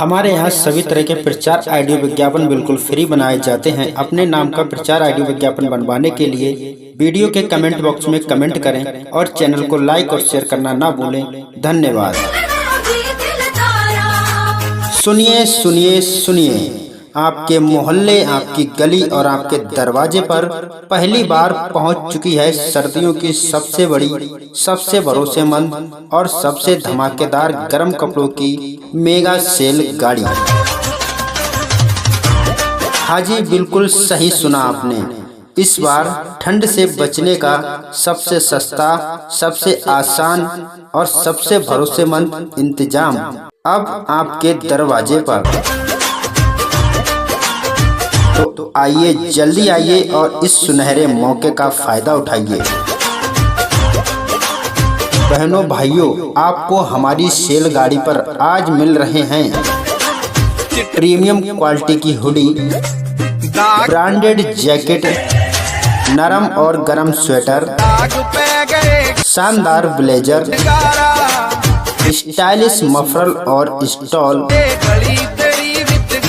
हमारे यहाँ सभी तरह के प्रचार ऑडियो विज्ञापन बिल्कुल फ्री बनाए जाते हैं। अपने नाम का प्रचार ऑडियो विज्ञापन बनवाने के लिए वीडियो के कमेंट बॉक्स में कमेंट करें और चैनल को लाइक और शेयर करना ना भूलें। धन्यवाद। सुनिए सुनिए सुनिए, आपके मोहल्ले, आपकी गली और आपके दरवाजे पर पहली बार पहुंच चुकी है सर्दियों की सबसे बड़ी, सबसे भरोसेमंद और सबसे धमाकेदार गर्म कपड़ों की मेगा सेल गाड़ी। हाँ जी, बिल्कुल सही सुना आपने। इस बार ठंड से बचने का सबसे सस्ता, सबसे आसान और सबसे भरोसेमंद इंतजाम अब आपके दरवाजे पर। तो आइए, जल्दी आइए और इस सुनहरे मौके का फायदा उठाइए। बहनों भाइयों, आपको हमारी सेल गाड़ी पर आज मिल रहे हैं प्रीमियम क्वालिटी की हुडी, ब्रांडेड जैकेट, नरम और गर्म स्वेटर, शानदार ब्लेजर, स्टाइलिश मफरल और स्टॉल,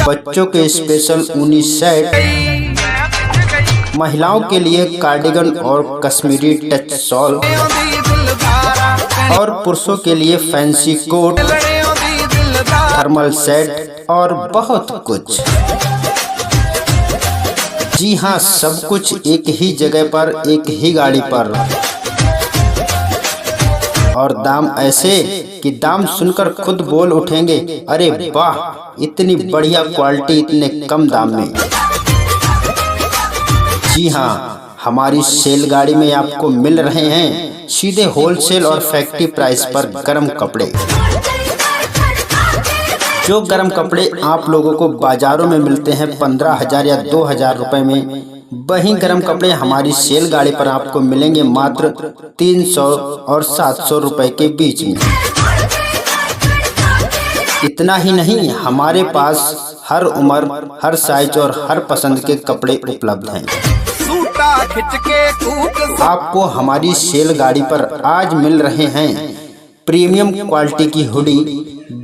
बच्चों के स्पेशल ऊनी सेट, महिलाओं के लिए कार्डिगन और कश्मीरी टच शॉल और पुरुषों के लिए फैंसी कोट, थर्मल सेट और बहुत कुछ। जी हाँ, सब कुछ एक ही जगह पर, एक ही गाड़ी पर। और दाम ऐसे कि दाम सुनकर खुद बोल उठेंगे, अरे वाह, इतनी बढ़िया क्वालिटी इतने कम दाम में। जी हाँ, हमारी सेल गाड़ी में आपको मिल रहे हैं सीधे होलसेल और फैक्ट्री प्राइस पर गर्म कपड़े। जो गर्म कपड़े आप लोगों को बाजारों में मिलते हैं 15,000 या 2,000 रुपए में, वही गर्म कपड़े हमारी सेल गाड़ी पर आपको मिलेंगे मात्र 300 और 700 रुपए के बीच में। इतना ही नहीं, हमारे पास हर उम्र, हर साइज और हर पसंद के कपड़े उपलब्ध हैं। आपको हमारी सेल गाड़ी पर आज मिल रहे हैं प्रीमियम क्वालिटी की हुडी,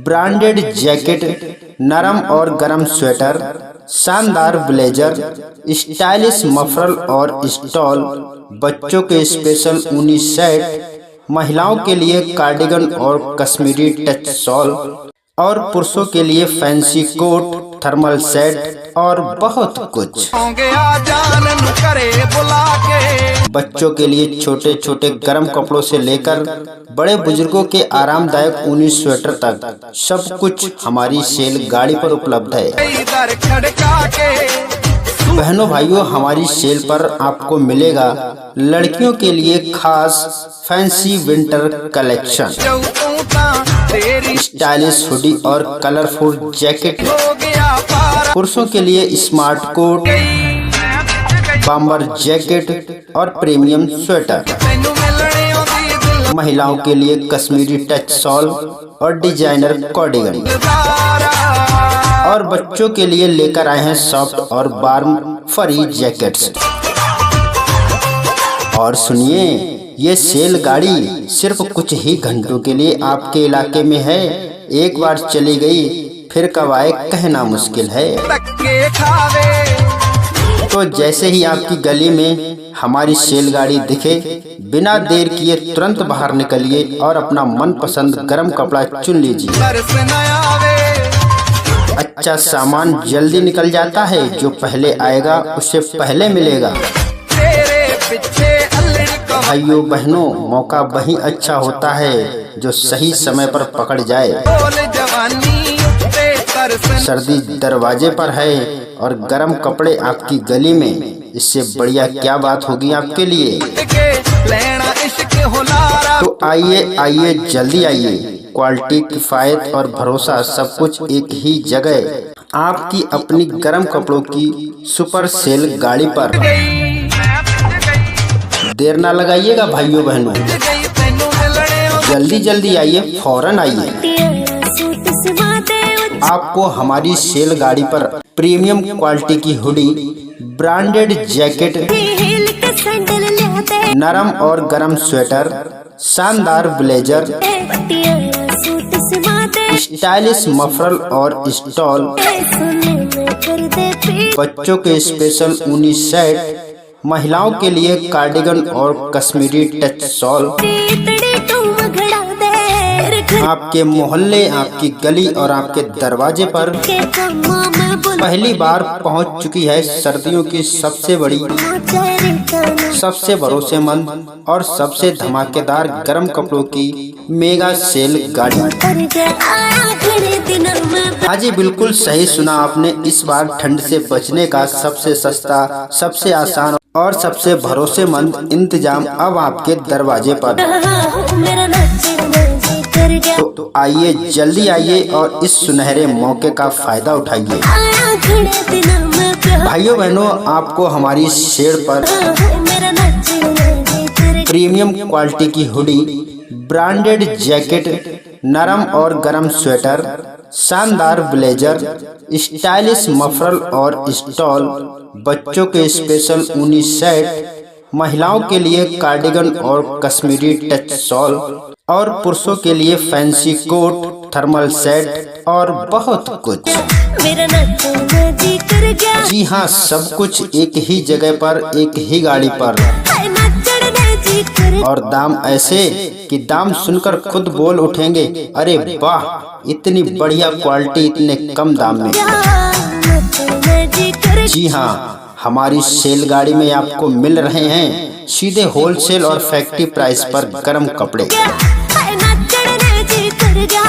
ब्रांडेड जैकेट, नरम और गर्म स्वेटर, शानदार ब्लेजर, स्टाइलिश मफरल और स्टॉल, बच्चों के स्पेशल ऊनी सेट, महिलाओं के लिए कार्डिगन और कश्मीरी टच शॉल और पुरुषों के लिए फैंसी कोट, थर्मल सेट और बहुत कुछ। बच्चों के लिए छोटे छोटे गर्म कपड़ों से लेकर बड़े बुजुर्गों के आरामदायक ऊनी स्वेटर तक सब कुछ हमारी सेल गाड़ी पर उपलब्ध है। बहनों भाइयों, हमारी सेल पर आपको मिलेगा लड़कियों के लिए खास fancy winter collection, stylish hoodie और कलरफुल जैकेट, पुरुषों के लिए स्मार्ट कोट, बॉम्बर जैकेट और प्रीमियम स्वेटर, महिलाओं के लिए कश्मीरी टच शॉल और डिजाइनर कार्डिगन, और बच्चों के लिए लेकर आए हैं सॉफ्ट और वार्म फरी जैकेट्स। और सुनिए, ये सेल गाड़ी सिर्फ कुछ ही घंटों के लिए आपके इलाके में है। एक बार चली गई फिर कब आए कहना मुश्किल है। तो जैसे ही आपकी गली में हमारी सेल गाड़ी दिखे, बिना देर किए तुरंत बाहर निकलिए और अपना मनपसंद गर्म कपड़ा चुन लीजिए। अच्छा सामान जल्दी निकल जाता है, जो पहले आएगा उससे पहले मिलेगा। भाइयों बहनों, मौका वही अच्छा होता है जो सही समय पर पकड़ जाए। सर्दी दरवाजे पर है और गर्म कपड़े आपकी गली में, इससे बढ़िया क्या बात होगी आपके लिए। तो आइए आइए, जल्दी आइए। क्वालिटी, किफायत और भरोसा सब कुछ एक ही जगह आपकी अपनी गर्म कपड़ों की सुपर सेल गाड़ी पर। देर ना लगाइएगा भाइयों बहनों, जल्दी जल्दी आइए, फौरन आइए। आपको हमारी सेल गाड़ी पर प्रीमियम क्वालिटी की हुडी, ब्रांडेड जैकेट, नरम और गर्म स्वेटर, शानदार ब्लेजर, स्टाइलिश मफरल और स्टॉल, बच्चों के स्पेशल ऊनी सेट, महिलाओं के लिए कार्डिगन और कश्मीरी टच शॉल। आपके मोहल्ले, आपकी गली और आपके दरवाजे पर पहली बार पहुंच चुकी है सर्दियों की सबसे बड़ी, सबसे भरोसेमंद और सबसे धमाकेदार गर्म कपड़ों की मेगा सेल गाड़ी। हाँ जी, बिल्कुल सही सुना आपने। इस बार ठंड से बचने का सबसे सस्ता, सबसे आसान और सबसे भरोसेमंद इंतजाम अब आपके दरवाजे पर। तो आइए, जल्दी आइए और इस सुनहरे मौके का फायदा उठाइए। भाइयों बहनों, आपको हमारी शेड पर प्रीमियम क्वालिटी की हुडी, ब्रांडेड जैकेट, नरम और गर्म स्वेटर, शानदार ब्लेजर, स्टाइलिश मफरल और स्टॉल, बच्चों के स्पेशल ऊनी सेट, महिलाओं के लिए कार्डिगन और कश्मीरी टच शॉल और पुरुषों के लिए फैंसी कोट, थर्मल सेट और बहुत कुछ। जी हाँ, सब कुछ एक ही जगह पर, एक ही गाड़ी पर, और दाम ऐसे कि दाम सुनकर खुद बोल उठेंगे, अरे वाह, इतनी बढ़िया क्वालिटी इतने कम दाम में। जी हाँ, हमारी सेल गाड़ी में आपको मिल रहे हैं सीधे होलसेल और फैक्ट्री प्राइस पर गर्म कपड़े।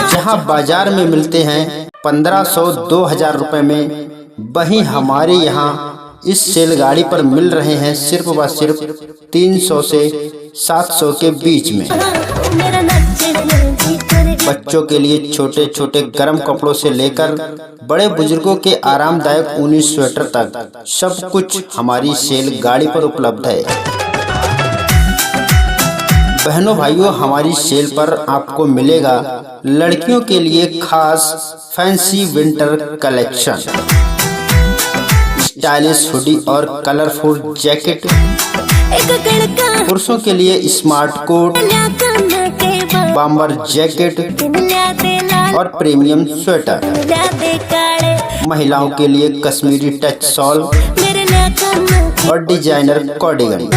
जहां बाजार में मिलते हैं 1500-2000 रुपए में, वहीं हमारे यहाँ इस सेल गाड़ी पर मिल रहे हैं सिर्फ व सिर्फ 300 से 700 के बीच में। बच्चों के लिए छोटे छोटे गर्म कपड़ों से लेकर बड़े बुजुर्गों के आरामदायक ऊनी स्वेटर तक सब कुछ हमारी सेल गाड़ी पर उपलब्ध है। बहनों भाइयों, हमारी सेल पर आपको मिलेगा लड़कियों के लिए खास fancy winter collection, stylish hoodie और कलरफुल जैकेट, पुरुषों के लिए स्मार्ट कोट, बॉम्बर जैकेट और प्रीमियम स्वेटर, महिलाओं के लिए कश्मीरी टच शॉल और डिजाइनर कार्डिगन,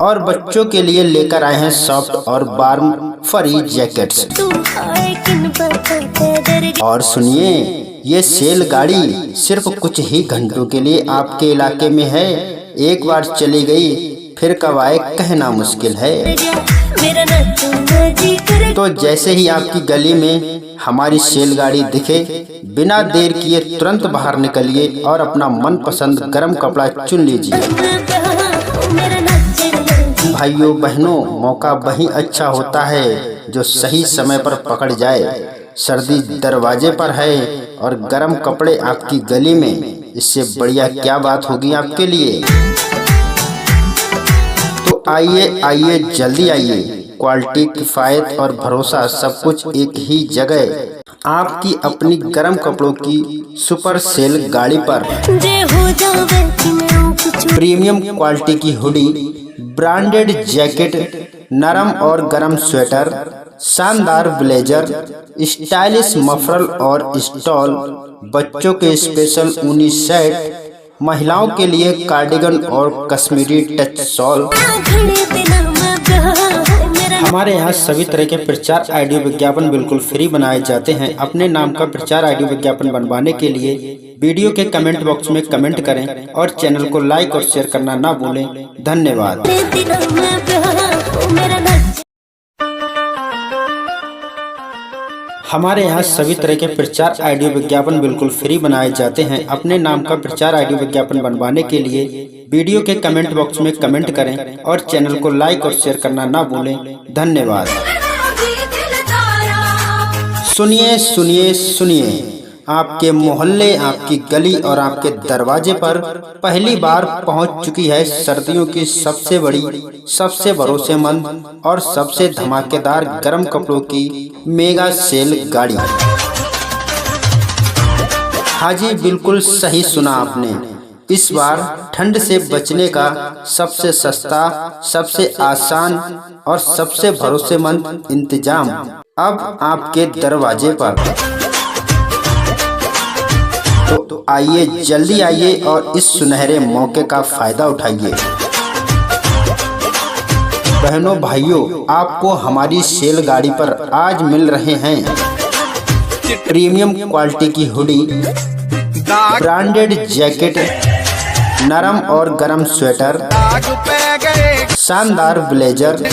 और बच्चों के लिए लेकर आए हैं सॉफ्ट और वार्म फरी जैकेट्स। और सुनिए, ये सेल गाड़ी सिर्फ कुछ ही घंटों के लिए आपके इलाके में है। एक बार चली गई फिर कब आए कहना मुश्किल है। तो जैसे ही आपकी गली में हमारी सेल गाड़ी दिखे, बिना देर किए तुरंत बाहर निकलिए और अपना मनपसंद गर्म कपड़ा चुन लीजिए। भाइयों बहनों, मौका वही अच्छा होता है जो सही समय पर पकड़ जाए। सर्दी दरवाजे पर है और गर्म कपड़े आपकी गली में, इससे बढ़िया क्या बात होगी आपके लिए। तो आइए आइए, जल्दी आइए। क्वालिटी, किफायत और भरोसा सब कुछ एक ही जगह आपकी अपनी गर्म कपड़ों की सुपर सेल गाड़ी पर। प्रीमियम क्वालिटी की हुडी, ब्रांडेड जैकेट, नरम और गर्म स्वेटर, शानदार ब्लेजर, स्टाइलिश मफरल और स्टॉल, बच्चों के स्पेशल ऊनी सेट, महिलाओं के लिए कार्डिगन और कश्मीरी टच शॉल। हमारे यहाँ सभी तरह के प्रचार ऑडियो विज्ञापन बिल्कुल फ्री बनाए जाते हैं। अपने नाम का प्रचार ऑडियो विज्ञापन बनवाने के लिए वीडियो के कमेंट बॉक्स में कमेंट करें और चैनल को लाइक और शेयर करना ना भूलें। धन्यवाद। हमारे यहाँ सभी तरह के प्रचार ऑडियो विज्ञापन बिल्कुल फ्री बनाए जाते हैं। अपने नाम का प्रचार ऑडियो विज्ञापन बनवाने के लिए वीडियो के कमेंट बॉक्स में कमेंट करें और चैनल को लाइक और शेयर करना ना भूलें। धन्यवाद। सुनिए सुनिए सुनिए, आपके मोहल्ले, आपकी गली और आपके दरवाजे पर पहली बार पहुंच चुकी है सर्दियों की सबसे बड़ी, सबसे भरोसेमंद और सबसे धमाकेदार गर्म कपड़ों की मेगा सेल गाड़ी। हाँ जी, बिल्कुल सही सुना आपने। इस बार ठंड से बचने का सबसे सस्ता, सबसे आसान और सबसे भरोसेमंद इंतजाम अब आपके दरवाजे पर। तो आइए, जल्दी आइए और इस सुनहरे मौके का फायदा उठाइए। बहनों भाइयों, आपको हमारी सेल गाड़ी पर आज मिल रहे हैं प्रीमियम क्वालिटी की हुडी, ब्रांडेड जैकेट, नरम और गरम स्वेटर, शानदार ब्लेजर,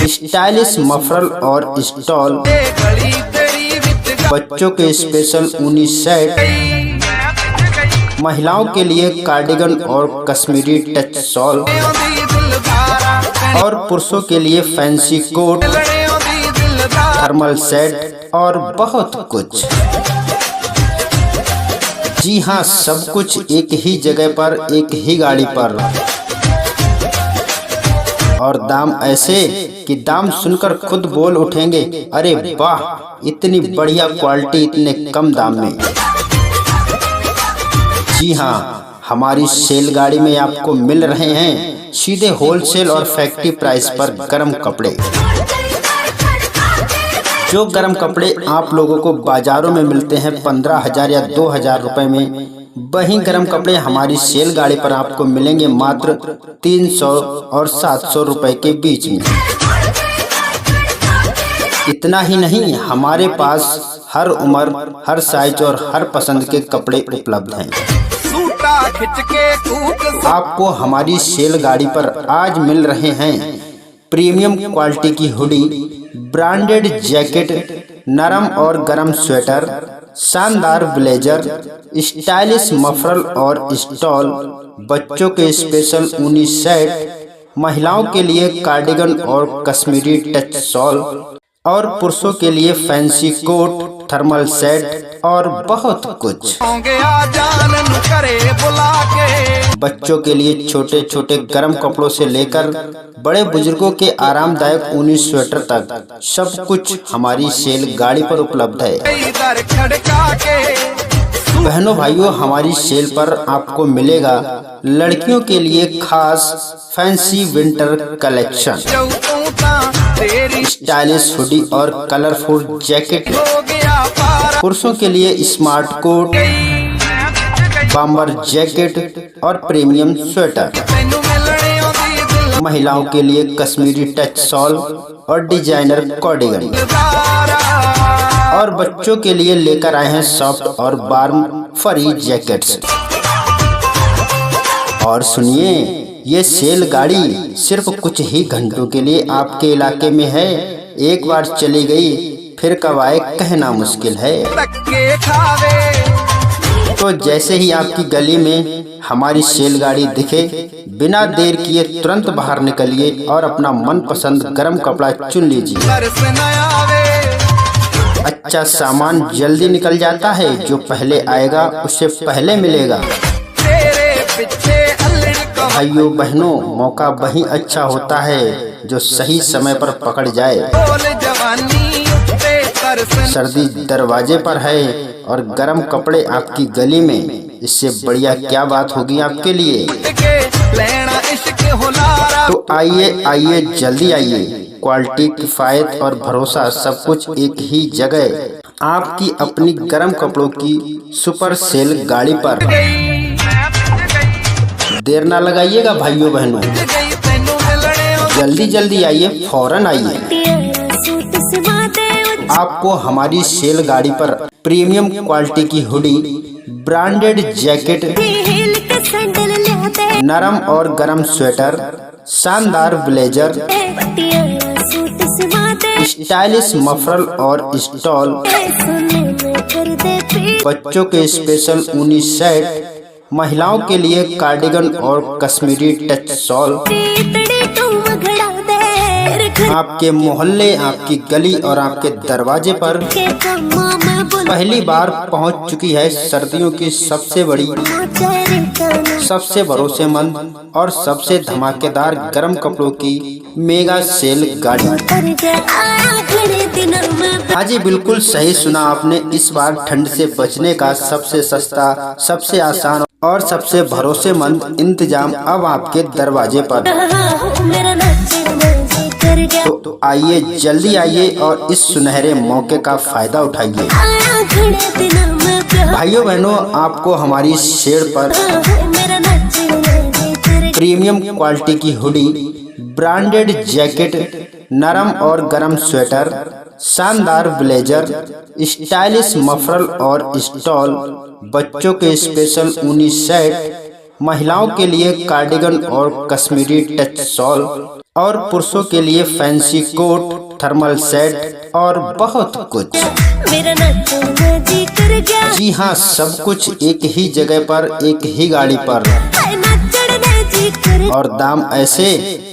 स्टाइलिश मफरल और स्टॉल, बच्चों के स्पेशल ऊनी सेट, महिलाओं के लिए कार्डिगन और कश्मीरी टच शॉल, और पुरुषों के लिए फैंसी कोट, थर्मल सेट और बहुत कुछ। जी हाँ, सब कुछ एक ही जगह पर, एक ही गाड़ी पर, और दाम ऐसे कि दाम सुनकर खुद बोल उठेंगे, अरे वाह, इतनी बढ़िया क्वालिटी इतने कम दाम में। जी हाँ, हमारी सेल गाड़ी में आपको मिल रहे हैं सीधे होलसेल और फैक्ट्री प्राइस पर गर्म कपड़े। जो गर्म कपड़े आप लोगों को बाजारों में मिलते हैं 15,000 या 2,000 रुपए में, वही गर्म कपड़े हमारी सेल गाड़ी पर आपको मिलेंगे मात्र 300 और 700 रुपए के बीच में। इतना ही नहीं, हमारे पास हर उम्र, हर साइज और हर पसंद के कपड़े उपलब्ध हैं। आपको हमारी सेल गाड़ी पर आज मिल रहे हैं प्रीमियम क्वालिटी की हुडी, ब्रांडेड जैकेट, नरम और गरम स्वेटर, शानदार ब्लेजर, स्टाइलिश मफरल और स्टॉल, बच्चों के स्पेशल ऊनी सेट, महिलाओं के लिए कार्डिगन और कश्मीरी टच शॉल, और पुरुषों के लिए फैंसी कोट, थर्मल सेट और बहुत कुछ। बच्चों के लिए छोटे छोटे गर्म कपड़ों से लेकर बड़े बुजुर्गों के आरामदायक ऊनी स्वेटर तक सब कुछ हमारी सेल गाड़ी पर उपलब्ध है। बहनों भाइयों, हमारी सेल पर आपको मिलेगा लड़कियों के लिए खास fancy winter collection, stylish hoodie और कलरफुल जैकेट, पुरुषों के लिए स्मार्ट कोट, बॉम्बर जैकेट और प्रीमियम स्वेटर, महिलाओं के लिए कश्मीरी टच शॉल और डिजाइनर कार्डिगन, और बच्चों के लिए लेकर आए हैं सॉफ्ट और वार्म फरी जैकेट्स। और सुनिए, ये सेल गाड़ी सिर्फ कुछ ही घंटों के लिए आपके इलाके में है। एक बार चली गई फिर कब आए कहना मुश्किल है। तो जैसे ही आपकी गली में हमारी सेल गाड़ी दिखे, बिना देर किए तुरंत बाहर निकलिए और अपना मनपसंद गर्म कपड़ा चुन लीजिए। अच्छा सामान जल्दी निकल जाता है, जो पहले आएगा उससे पहले मिलेगा। भाइयों बहनों, मौका वही अच्छा होता है जो सही समय पर पकड़ जाए। सर्दी दरवाजे पर है और गर्म कपड़े आपकी गली में, इससे बढ़िया क्या बात होगी आपके लिए। तो आइए आइए, जल्दी आइए। क्वालिटी, किफायत और भरोसा सब कुछ एक ही जगह, आपकी अपनी गर्म कपड़ों की सुपर सेल गाड़ी पर। देर ना लगाइएगा भाइयों बहनों, जल्दी जल्दी आइए, फौरन आइए। आपको हमारी सेल गाड़ी पर प्रीमियम क्वालिटी की हुडी, ब्रांडेड जैकेट, नरम और गरम स्वेटर, शानदार ब्लेजर, स्टाइलिश मफरल और स्टॉल, बच्चों के स्पेशल ऊनी सेट, महिलाओं के लिए कार्डिगन और कश्मीरी टच शॉल, आपके मोहल्ले, आपकी गली और आपके दरवाजे पर पहली बार पहुंच चुकी है सर्दियों की सबसे बड़ी, सबसे भरोसेमंद और सबसे धमाकेदार गर्म कपड़ों की मेगा सेल गाड़ी। हाँ जी, बिल्कुल सही सुना आपने। इस बार ठंड से बचने का सबसे सस्ता, सबसे आसान और सबसे भरोसेमंद इंतजाम अब आपके दरवाजे पर। तो आइए, जल्दी आइए और इस सुनहरे मौके का फायदा उठाइए। भाइयों बहनों, आपको हमारी शेड पर प्रीमियम क्वालिटी की हुडी, ब्रांडेड जैकेट, नरम और गर्म स्वेटर, शानदार ब्लेजर, स्टाइलिश मफरल और स्टॉल, बच्चों के स्पेशल ऊनी सेट, महिलाओं के लिए कार्डिगन और कश्मीरी टच शॉल और पुरुषों के लिए फैंसी कोट, थर्मल सेट और बहुत कुछ। जी हाँ, सब कुछ एक ही जगह पर, एक ही गाड़ी पर, और दाम ऐसे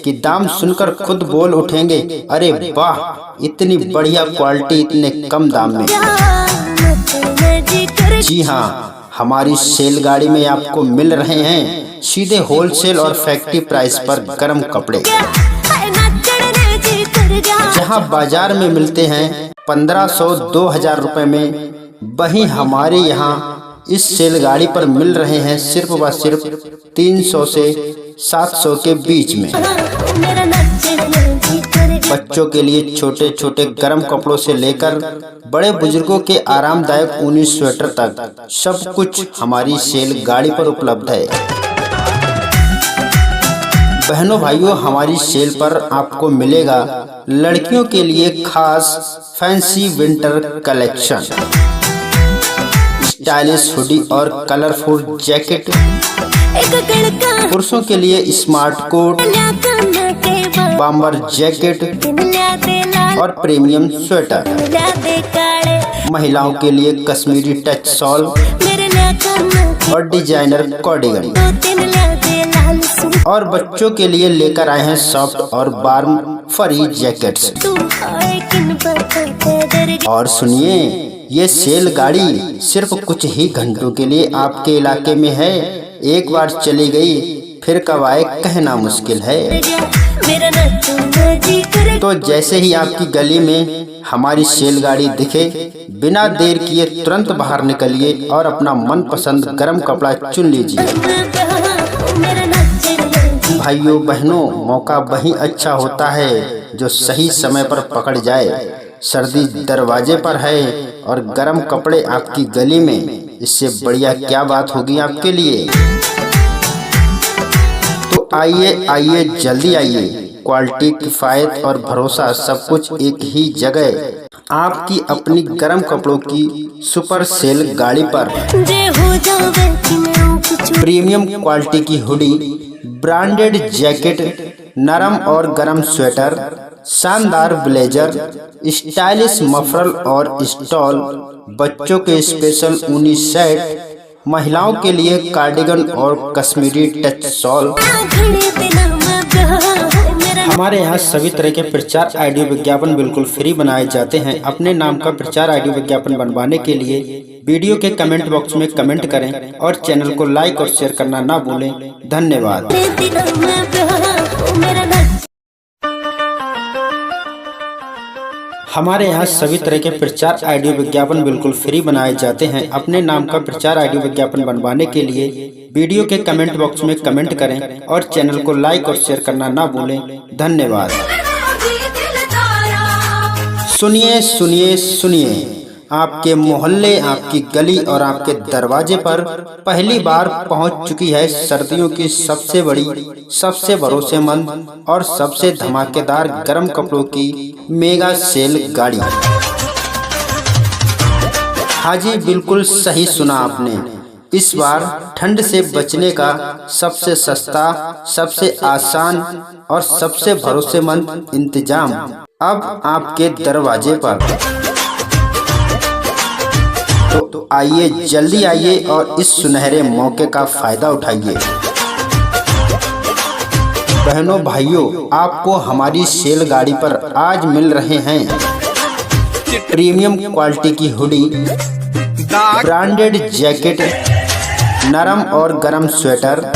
कि दाम सुनकर खुद बोल उठेंगे, अरे वाह, इतनी बढ़िया क्वालिटी इतने कम दाम में। जी हाँ, हमारी सेल गाड़ी में आपको मिल रहे हैं सीधे होलसेल और फैक्ट्री प्राइस पर गर्म कपड़े। जहां बाजार में मिलते हैं 1500-2000 रुपए में, वहीं हमारे यहाँ इस सेल गाड़ी पर मिल रहे हैं सिर्फ व सिर्फ 300 से 700 के बीच में। बच्चों के लिए छोटे छोटे गर्म कपड़ों से लेकर बड़े बुजुर्गों के आरामदायक ऊनी स्वेटर तक सब कुछ हमारी सेल गाड़ी पर उपलब्ध है। बहनों भाइयों, हमारी सेल पर आपको मिलेगा लड़कियों के लिए खास fancy winter collection, stylish hoodie और कलरफुल जैकेट, पुरुषों के लिए स्मार्ट कोट, बॉम्बर जैकेट और प्रीमियम स्वेटर, महिलाओं के लिए कश्मीरी टच शॉल और डिजाइनर कार्डिगन, और बच्चों के लिए लेकर आए हैं सॉफ्ट और वार्म फरी जैकेट्स। और सुनिए, ये सेल गाड़ी सिर्फ कुछ ही घंटों के लिए आपके इलाके में है। एक बार चली गई फिर कब आए कहना मुश्किल है। तो जैसे ही आपकी गली में हमारी सेल गाड़ी दिखे, बिना देर किए तुरंत बाहर निकलिए और अपना मनपसंद गर्म कपड़ा चुन लीजिए। भाइयों बहनों, मौका वही अच्छा होता है जो सही समय पर पकड़ जाए। सर्दी दरवाजे पर है और गर्म कपड़े आपकी गली में, इससे बढ़िया क्या बात होगी आपके लिए। तो आइए आइए, जल्दी आइए। क्वालिटी, किफायत और भरोसा सब कुछ एक ही जगह। आपकी अपनी गर्म कपड़ों की सुपर सेल गाड़ी पर प्रीमियम क्वालिटी की हुडी, ब्रांडेड जैकेट, नरम और गर्म स्वेटर, शानदार ब्लेजर, स्टाइलिश मफरल और स्टॉल, बच्चों के स्पेशल ऊनी सेट, महिलाओं के लिए कार्डिगन और कश्मीरी टच शॉल। हमारे यहाँ सभी तरह के प्रचार ऑडियो विज्ञापन बिल्कुल फ्री बनाए जाते हैं। अपने नाम का प्रचार ऑडियो विज्ञापन बनवाने के लिए वीडियो के कमेंट बॉक्स में कमेंट करें और चैनल को लाइक और शेयर करना ना भूलें। धन्यवाद। हमारे यहाँ सभी तरह के प्रचार ऑडियो विज्ञापन बिल्कुल फ्री बनाए जाते हैं। अपने नाम का प्रचार ऑडियो विज्ञापन बनवाने के लिए वीडियो के कमेंट बॉक्स में कमेंट करें और चैनल को लाइक और शेयर करना ना भूलें। धन्यवाद। सुनिए सुनिए सुनिए, आपके मोहल्ले, आपकी गली और आपके दरवाजे पर पहली बार पहुंच चुकी है सर्दियों की सबसे बड़ी, सबसे भरोसेमंद और सबसे धमाकेदार गर्म कपड़ों की मेगा सेल गाड़ी। हाँ जी, बिल्कुल सही सुना आपने। इस बार ठंड से बचने का सबसे सस्ता, सबसे आसान और सबसे भरोसेमंद इंतजाम अब आपके दरवाजे पर। तो आइए, जल्दी आइए और इस सुनहरे मौके का फायदा उठाइए। बहनों भाइयों, आपको हमारी सेल गाड़ी पर आज मिल रहे हैं प्रीमियम क्वालिटी की हुडी, ब्रांडेड जैकेट, नरम और गर्म स्वेटर,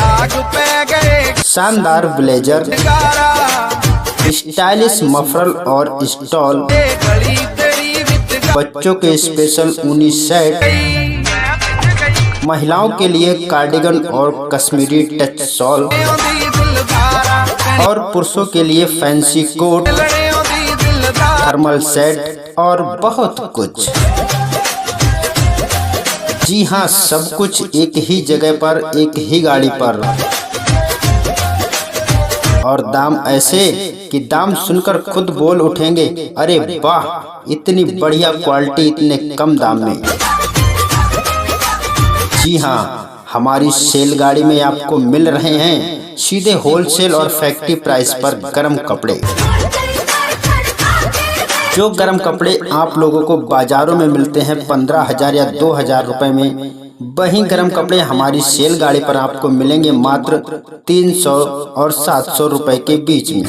शानदार ब्लेजर, स्टाइलिश मफरल और स्टॉल, बच्चों के स्पेशल ऊनी सेट, महिलाओं के लिए कार्डिगन और कश्मीरी टच शॉल और पुरुषों के लिए फैंसी कोट, थर्मल सेट और बहुत कुछ। जी हाँ, सब कुछ एक ही जगह पर, एक ही गाड़ी पर, और दाम ऐसे कि दाम सुनकर खुद बोल उठेंगे, अरे वाह, इतनी बढ़िया क्वालिटी इतने कम दाम में। जी हाँ, हमारी सेल गाड़ी में आपको मिल रहे हैं सीधे होलसेल और फैक्ट्री प्राइस पर गर्म कपड़े। जो गर्म कपड़े आप लोगों को बाजारों में मिलते हैं 15,000 या 2,000 रुपए में, वही गर्म कपड़े हमारी सेल गाड़ी पर आपको मिलेंगे मात्र 300 और 700 रुपए के बीच में।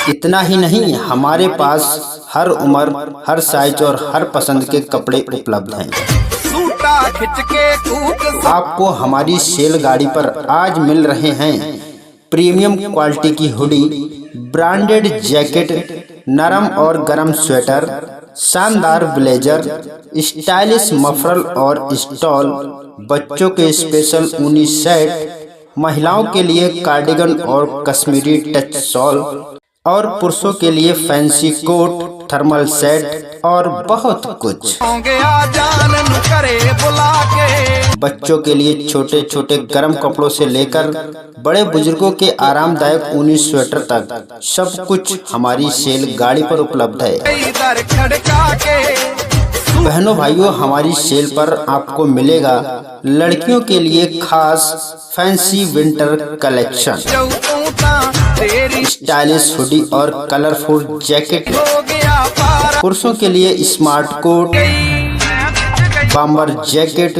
इतना ही नहीं, हमारे पास हर उम्र, हर साइज और हर पसंद के कपड़े उपलब्ध हैं। आपको हमारी सेल गाड़ी पर आज मिल रहे हैं प्रीमियम क्वालिटी की हुडी, ब्रांडेड जैकेट, नरम और गर्म स्वेटर, शानदार ब्लेजर, स्टाइलिश मफरल और स्टॉल, बच्चों के स्पेशल ऊनी सेट, महिलाओं के लिए कार्डिगन और कश्मीरी टच शॉल, और पुरुषों के लिए फैंसी कोट, थर्मल सेट और बहुत कुछ। बच्चों के लिए छोटे छोटे गर्म कपड़ों से लेकर बड़े बुजुर्गों के आरामदायक ऊनी स्वेटर तक सब कुछ हमारी सेल गाड़ी पर उपलब्ध है। बहनों भाइयों, हमारी सेल पर आपको मिलेगा लड़कियों के लिए खास fancy winter collection, stylish hoodie और कलरफुल जैकेट, पुरुषों के लिए स्मार्ट कोट, बॉम्बर जैकेट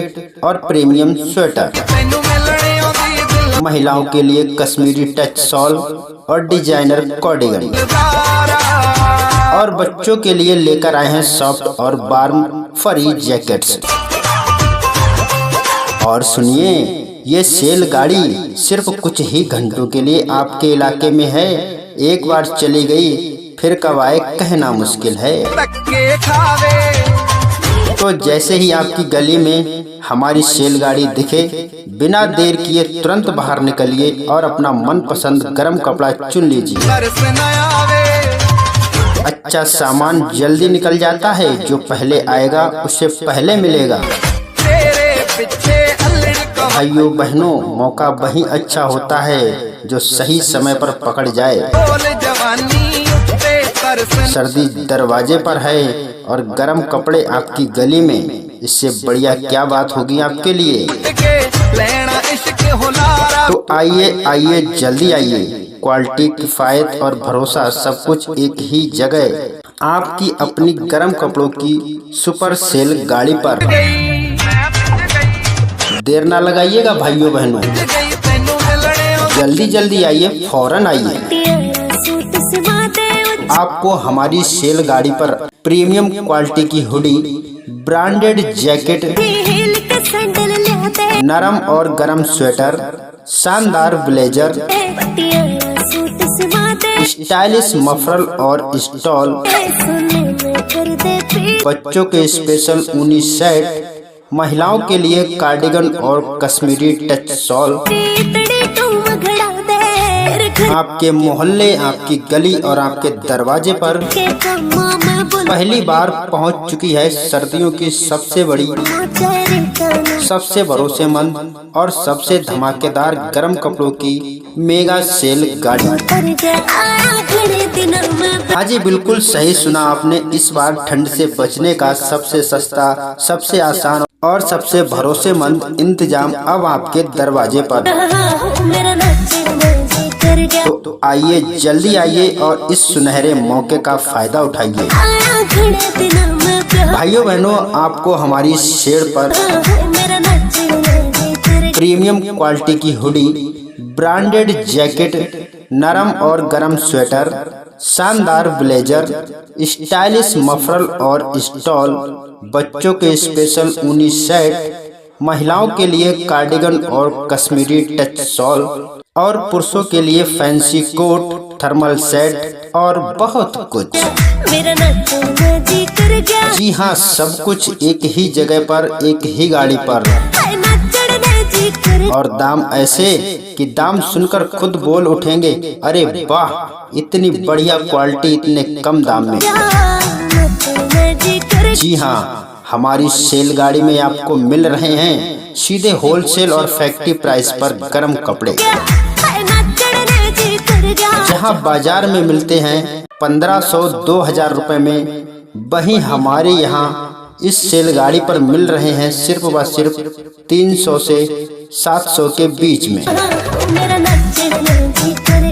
और प्रीमियम स्वेटर, महिलाओं के लिए कश्मीरी टच शॉल और डिजाइनर कार्डिगन, और बच्चों के लिए लेकर आए हैं सॉफ्ट और वार्म फरी जैकेट्स। और सुनिए, ये सेल गाड़ी सिर्फ कुछ ही घंटों के लिए आपके इलाके में है। एक बार चली गई फिर कब आए कहना मुश्किल है। तो जैसे ही आपकी गली में हमारी सेल गाड़ी दिखे, बिना देर किए तुरंत बाहर निकलिए और अपना मनपसंद गर्म कपड़ा चुन लीजिए। अच्छा सामान जल्दी निकल जाता है, जो पहले आएगा उससे पहले मिलेगा। भाइयों बहनों, मौका वही अच्छा होता है जो सही समय पर पकड़ जाए। सर्दी दरवाजे पर है और गर्म कपड़े आपकी गली में, इससे बढ़िया क्या बात होगी आपके लिए। तो आइए आइए, जल्दी आइए। क्वालिटी, किफायत और भरोसा सब कुछ एक ही जगह। आपकी अपनी गर्म कपड़ों की सुपर सेल गाड़ी पर। देर ना लगाइएगा भाइयों बहनों, जल्दी जल्दी आइए, फौरन आइए। आपको हमारी सेल गाड़ी पर प्रीमियम क्वालिटी की हुडी, ब्रांडेड जैकेट, नरम और गर्म स्वेटर, शानदार ब्लेजर, स्टाइलिश मफरल और स्टॉल, बच्चों के स्पेशल ऊनी सेट, महिलाओं के लिए कार्डिगन और कश्मीरी टच शॉल। आपके मोहल्ले, आपकी गली और आपके दरवाजे पर पहली बार पहुंच चुकी है सर्दियों की सबसे बड़ी, सबसे भरोसेमंद और सबसे धमाकेदार गर्म कपड़ों की मेगा सेल गाड़ी। हाँ जी, बिल्कुल सही सुना आपने। इस बार ठंड से बचने का सबसे सस्ता, सबसे आसान और सबसे भरोसेमंद इंतजाम अब आपके दरवाजे पर। तो आइए, जल्दी आइए और इस सुनहरे मौके का फायदा उठाइए। भाइयों बहनों, आपको हमारी सेल पर प्रीमियम क्वालिटी की हुडी, ब्रांडेड जैकेट, नरम और गर्म स्वेटर, शानदार ब्लेजर, स्टाइलिश मफरल और स्टॉल, बच्चों के स्पेशल ऊनी सेट, महिलाओं के लिए कार्डिगन और कश्मीरी टच शॉल, और पुरुषों के लिए फैंसी कोट, थर्मल सेट और बहुत कुछ। जी हाँ, सब कुछ एक ही जगह पर, एक ही गाड़ी पर, और दाम ऐसे कि दाम सुनकर खुद बोल उठेंगे, अरे वाह, इतनी बढ़िया क्वालिटी इतने कम दाम में। जी हाँ, हमारी सेल गाड़ी में आपको मिल रहे हैं सीधे होलसेल और फैक्ट्री प्राइस पर गर्म कपड़े। जहां बाजार में मिलते हैं 1500-2000 रुपए में, वहीं हमारे यहाँ इस सेल गाड़ी पर मिल रहे हैं सिर्फ व सिर्फ 300 से 700 के बीच में।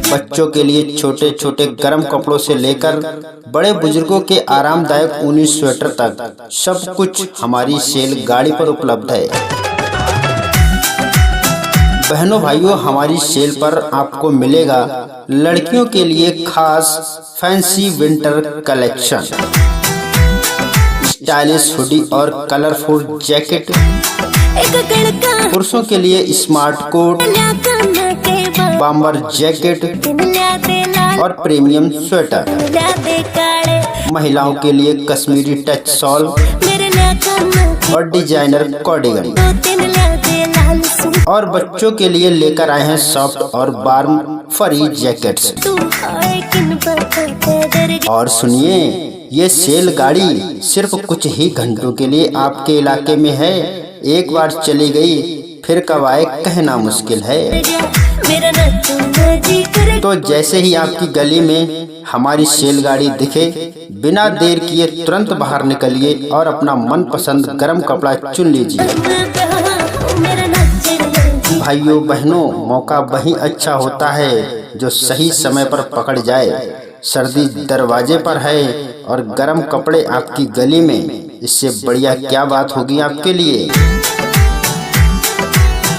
बच्चों के लिए छोटे छोटे गर्म कपड़ों से लेकर बड़े बुजुर्गों के आरामदायक ऊनी स्वेटर तक सब कुछ हमारी सेल गाड़ी पर उपलब्ध है। बहनों भाइयों, हमारी सेल पर आपको मिलेगा लड़कियों के लिए खास fancy winter collection, stylish hoodie और कलरफुल जैकेट, पुरुषों के लिए स्मार्ट कोट, बॉम्बर जैकेट और प्रीमियम स्वेटर, महिलाओं के लिए कश्मीरी टच शॉल और डिजाइनर कार्डिगन, और बच्चों के लिए लेकर आए हैं सॉफ्ट और वार्म फरी जैकेट्स। और सुनिए, ये सेल गाड़ी सिर्फ कुछ ही घंटों के लिए आपके इलाके में है। एक बार चली गई फिर कब आए कहना मुश्किल है। तो जैसे ही आपकी गली में हमारी सेल गाड़ी दिखे, बिना देर किए तुरंत बाहर निकलिए और अपना मनपसंद गर्म कपड़ा चुन लीजिए। भाइयों बहनों, मौका वही अच्छा होता है जो सही समय पर पकड़ जाए। सर्दी दरवाजे पर है और गर्म कपड़े आपकी गली में, इससे बढ़िया क्या बात होगी आपके लिए।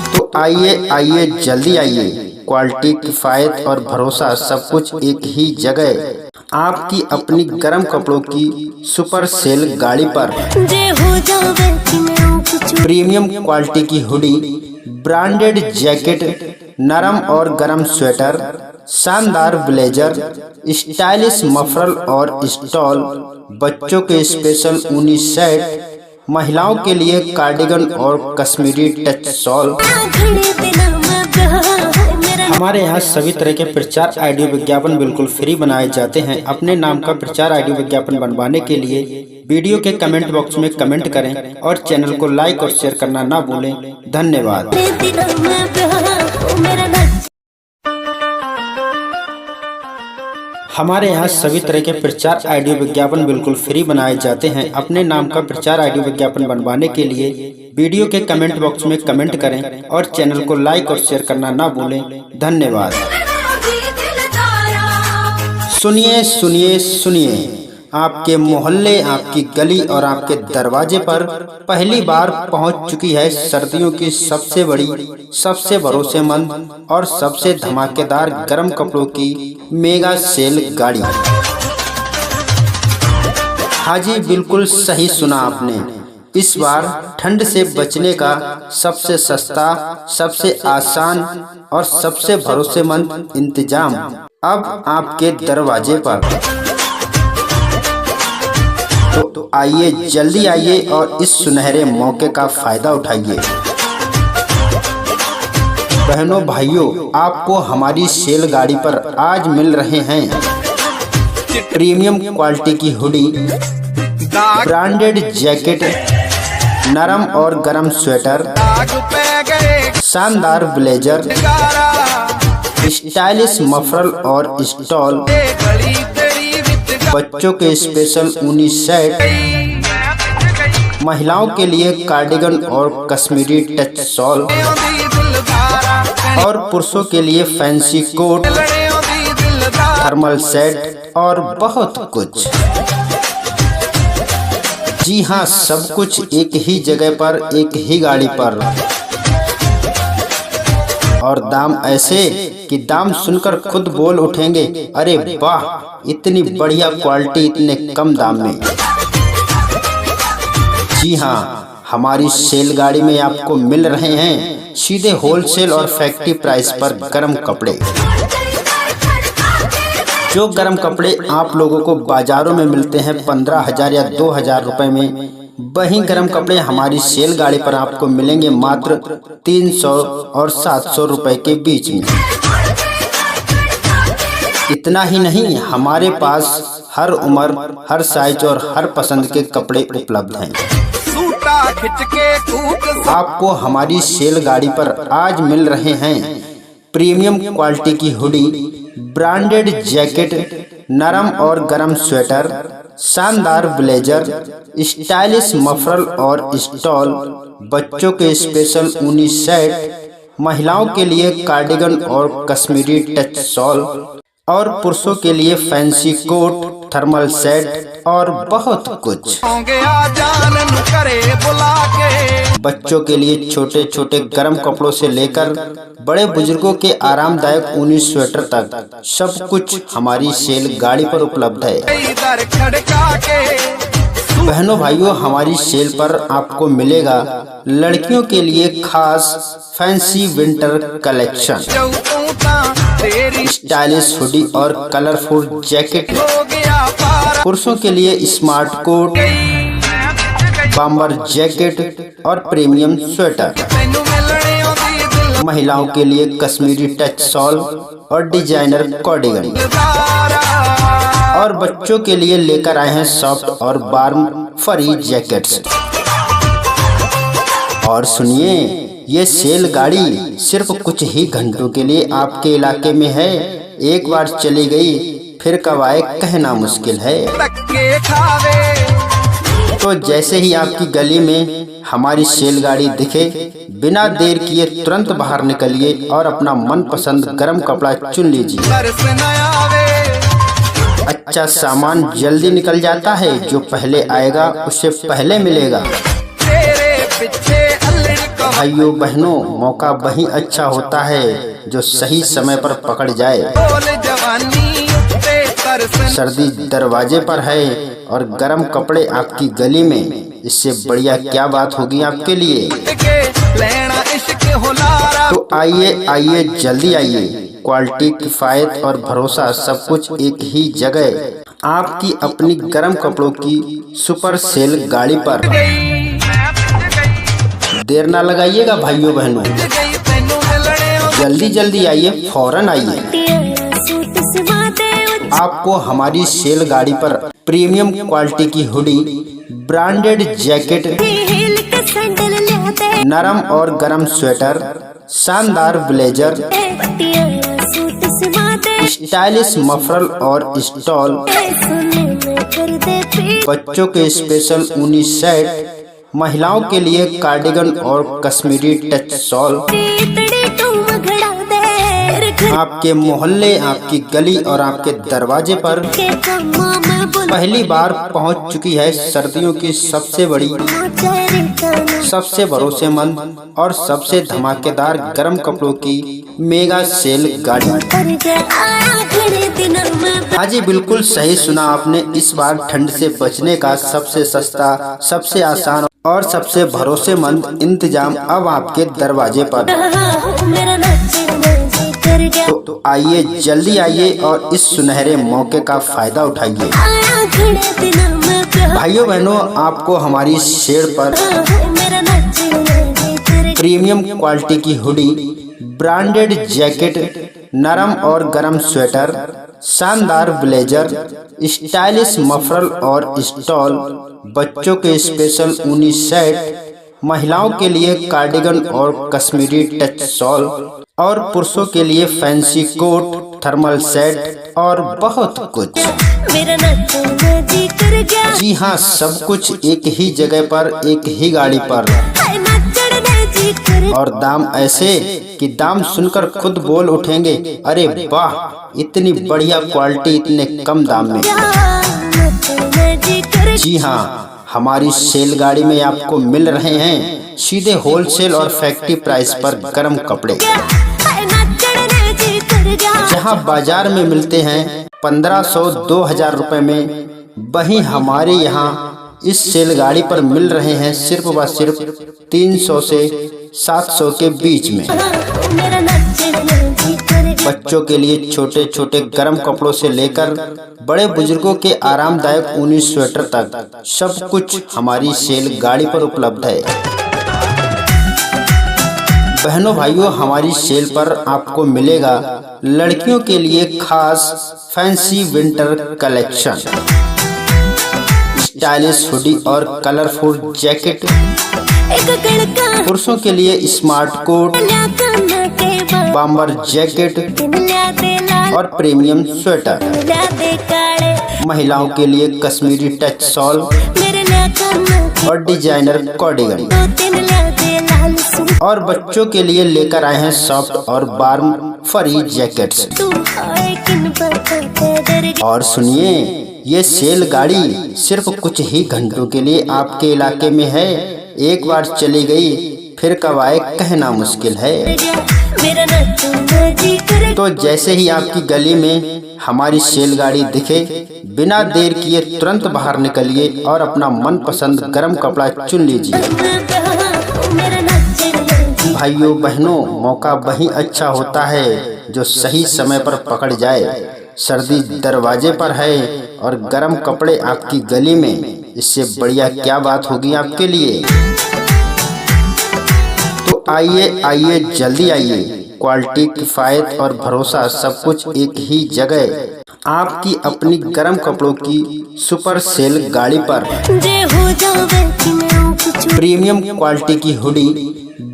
तो आइए जल्दी आइए, क्वालिटी, किफायत और भरोसा सब कुछ एक ही जगह आपकी अपनी गर्म कपड़ों की सुपर सेल गाड़ी पर। प्रीमियम क्वालिटी की हुडी, ब्रांडेड जैकेट, नरम और गर्म स्वेटर, शानदार ब्लेजर, स्टाइलिश मफरल और स्टॉल, बच्चों के स्पेशल ऊनी सेट, महिलाओं के लिए कार्डिगन और कश्मीरी टच शॉल। हमारे यहाँ सभी तरह के प्रचार ऑडियो विज्ञापन बिल्कुल फ्री बनाए जाते हैं। अपने नाम का प्रचार ऑडियो विज्ञापन बनवाने के लिए वीडियो के कमेंट बॉक्स में कमेंट करें और चैनल को लाइक और शेयर करना ना भूलें। धन्यवाद। हमारे यहाँ सभी तरह के प्रचार ऑडियो विज्ञापन बिल्कुल फ्री बनाए जाते हैं। अपने नाम का प्रचार ऑडियो विज्ञापन बनवाने के लिए वीडियो के कमेंट बॉक्स में कमेंट करें और चैनल को लाइक और शेयर करना ना भूलें। धन्यवाद। सुनिए सुनिए सुनिए, आपके मोहल्ले, आपकी गली और आपके दरवाजे पर पहली बार पहुंच चुकी है सर्दियों की सबसे बड़ी, सबसे भरोसेमंद और सबसे धमाकेदार गर्म कपड़ों की मेगा सेल गाड़ी। हाँ जी, बिल्कुल सही सुना आपने। इस बार ठंड से बचने का सबसे सस्ता, सबसे आसान और सबसे भरोसेमंद इंतजाम अब आपके दरवाजे पर। तो आइए जल्दी आइए और इस सुनहरे मौके का फायदा उठाइए। बहनों भाइयों, आपको हमारी सेल गाड़ी पर आज मिल रहे हैं प्रीमियम क्वालिटी की हुडी, ब्रांडेड जैकेट, नरम और गर्म स्वेटर, शानदार ब्लेजर, स्टाइलिश मफरल और स्टॉल, बच्चों के स्पेशल ऊनी सेट, महिलाओं के लिए कार्डिगन और कश्मीरी टच शॉल, और पुरुषों के लिए फैंसी कोट, थर्मल सेट और बहुत कुछ। जी हाँ, सब कुछ एक ही जगह पर, एक ही गाड़ी पर। और दाम ऐसे कि दाम सुनकर खुद बोल उठेंगे, अरे वाह, इतनी बढ़िया क्वालिटी इतने कम दाम में। जी हाँ, हमारी सेल गाड़ी में आपको मिल रहे हैं सीधे होलसेल और फैक्ट्री प्राइस पर गर्म कपड़े। जो गर्म कपड़े आप लोगों को बाजारों में मिलते हैं 15,000 या 2,000 रुपए में, वही गर्म कपड़े हमारी सेल गाड़ी पर आपको मिलेंगे मात्र 300 और 700 रुपए के बीच में। इतना ही नहीं, हमारे पास हर उम्र, हर साइज और हर पसंद के कपड़े उपलब्ध हैं। आपको हमारी सेल गाड़ी पर आज मिल रहे हैं प्रीमियम क्वालिटी की हुडी, ब्रांडेड जैकेट, नरम और गर्म स्वेटर, शानदार ब्लेजर, स्टाइलिश मफरल और स्टॉल, बच्चों के स्पेशल ऊनी सेट, महिलाओं के लिए कार्डिगन और कश्मीरी टच शॉल और पुरुषों के लिए फैंसी कोट, थर्मल सेट और बहुत कुछ। बच्चों के लिए छोटे छोटे गर्म कपड़ों से लेकर बड़े बुजुर्गों के आरामदायक ऊनी स्वेटर तक सब कुछ हमारी सेल गाड़ी पर उपलब्ध है। बहनों भाइयों, हमारी सेल पर आपको मिलेगा लड़कियों के लिए खास fancy winter collection, stylish hoodie और कलरफुल जैकेट, पुरुषों के लिए स्मार्ट कोट, बॉम्बर जैकेट और प्रीमियम स्वेटर, महिलाओं के लिए कश्मीरी टच शॉल और डिजाइनर कार्डिगन, और बच्चों के लिए लेकर आए हैं सॉफ्ट और वार्म फरी जैकेट्स। और सुनिए, ये सेल गाड़ी सिर्फ कुछ ही घंटों के लिए आपके इलाके में है। एक बार चली गई फिर कब आए कहना मुश्किल है। तो जैसे ही आपकी गली में हमारी सेल गाड़ी दिखे, बिना देर किए तुरंत बाहर निकलिए और अपना मनपसंद गर्म कपड़ा चुन लीजिए। अच्छा सामान जल्दी निकल जाता है, जो पहले आएगा उससे पहले मिलेगा। भाइयों बहनों, मौका वही अच्छा होता है जो सही समय पर पकड़ जाए। सर्दी दरवाजे पर है और गर्म कपड़े आपकी गली में, इससे बढ़िया क्या बात होगी आपके लिए। तो आइए आइए, जल्दी आइए। क्वालिटी, किफायत और भरोसा सब कुछ एक ही जगह। आपकी अपनी गर्म कपड़ों की सुपर सेल गाड़ी पर। देर ना लगाइएगा भाइयों बहनों, जल्दी जल्दी आइए, फौरन आइए। आपको हमारी सेल गाड़ी पर प्रीमियम क्वालिटी की हुडी, ब्रांडेड जैकेट, नरम और गर्म स्वेटर, शानदार ब्लेजर, स्टाइलिश मफरल और स्टॉल, बच्चों के स्पेशल ऊनी सेट, महिलाओं के लिए कार्डिगन और कश्मीरी टच शॉल, आपके मोहल्ले, आपकी गली और आपके दरवाजे पर पहली बार पहुंच चुकी है सर्दियों की सबसे बड़ी, सबसे भरोसेमंद और सबसे धमाकेदार गर्म कपड़ों की मेगा सेल गाड़ी। हाँ जी, बिल्कुल सही सुना आपने। इस बार ठंड से बचने का सबसे सस्ता, सबसे आसान और सबसे भरोसेमंद इंतजाम अब आपके दरवाजे पर। तो आइए, जल्दी आइए और इस सुनहरे मौके का फायदा उठाइए। भाइयों बहनों, आपको हमारी सेल पर प्रीमियम क्वालिटी की हुडी, ब्रांडेड जैकेट, नरम और गर्म स्वेटर, शानदार ब्लेजर, स्टाइलिश मफरल और स्टॉल, बच्चों के स्पेशल ऊनी सेट, महिलाओं के लिए कार्डिगन और कश्मीरी टच शॉल और पुरुषों के लिए फैंसी कोट, थर्मल सेट और बहुत कुछ। जी हाँ, सब कुछ एक ही जगह पर, एक ही गाड़ी पर। और दाम ऐसे कि दाम सुनकर खुद बोल उठेंगे, अरे वाह, इतनी बढ़िया क्वालिटी इतने कम दाम में। जी हाँ, हमारी सेल गाड़ी में आपको मिल रहे हैं सीधे होलसेल और फैक्ट्री प्राइस पर गर्म कपड़े। जहां बाजार में मिलते हैं 1500-2000 रुपए में, वहीं हमारे यहाँ इस सेल गाड़ी पर मिल रहे हैं सिर्फ व सिर्फ 300 से 700 के बीच में। बच्चों के लिए छोटे छोटे गर्म कपड़ों से लेकर बड़े बुजुर्गों के आरामदायक ऊनी स्वेटर तक सब कुछ हमारी सेल गाड़ी पर उपलब्ध है। बहनों भाइयों, हमारी सेल पर आपको मिलेगा लड़कियों के लिए खास fancy winter collection, stylish hoodie और कलरफुल जैकेट, पुरुषों के लिए स्मार्ट कोट, बॉम्बर जैकेट और प्रीमियम स्वेटर, महिलाओं के लिए कश्मीरी टच शॉल और डिजाइनर कार्डिगन, और बच्चों के लिए लेकर आए हैं सॉफ्ट और वार्म फरी जैकेट्स। और सुनिए, ये सेल गाड़ी सिर्फ कुछ ही घंटों के लिए आपके इलाके में है। एक बार चली गई फिर कब आए कहना मुश्किल है। तो जैसे ही आपकी गली में हमारी सेल गाड़ी दिखे, बिना देर किए तुरंत बाहर निकलिए और अपना मनपसंद गर्म कपड़ा चुन लीजिए। भाइयों बहनों, मौका वही अच्छा होता है जो सही समय पर पकड़ जाए। सर्दी दरवाजे पर है और गर्म कपड़े आपकी गली में, इससे बढ़िया क्या बात होगी आपके लिए। तो आइए आइए जल्दी आइए, क्वालिटी, किफायत और भरोसा सब कुछ एक ही जगह। आपकी अपनी गर्म कपड़ों की सुपर सेल गाड़ी पर प्रीमियम क्वालिटी की हुडी,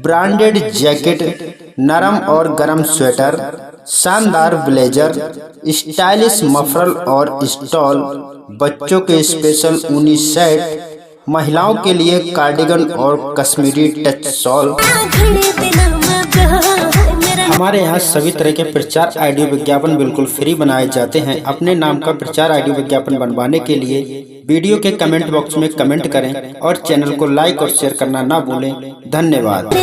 ब्रांडेड जैकेट, नरम और गर्म स्वेटर, शानदार ब्लेजर, स्टाइलिश मफरल और स्टॉल, बच्चों के स्पेशल ऊनी सेट, महिलाओं के लिए कार्डिगन और कश्मीरी टच शॉल। हमारे यहाँ सभी तरह के प्रचार ऑडियो विज्ञापन बिल्कुल फ्री बनाए जाते हैं। अपने नाम का प्रचार ऑडियो विज्ञापन बनवाने के लिए वीडियो के कमेंट बॉक्स में कमेंट करें और चैनल को लाइक और शेयर करना ना भूलें। धन्यवाद।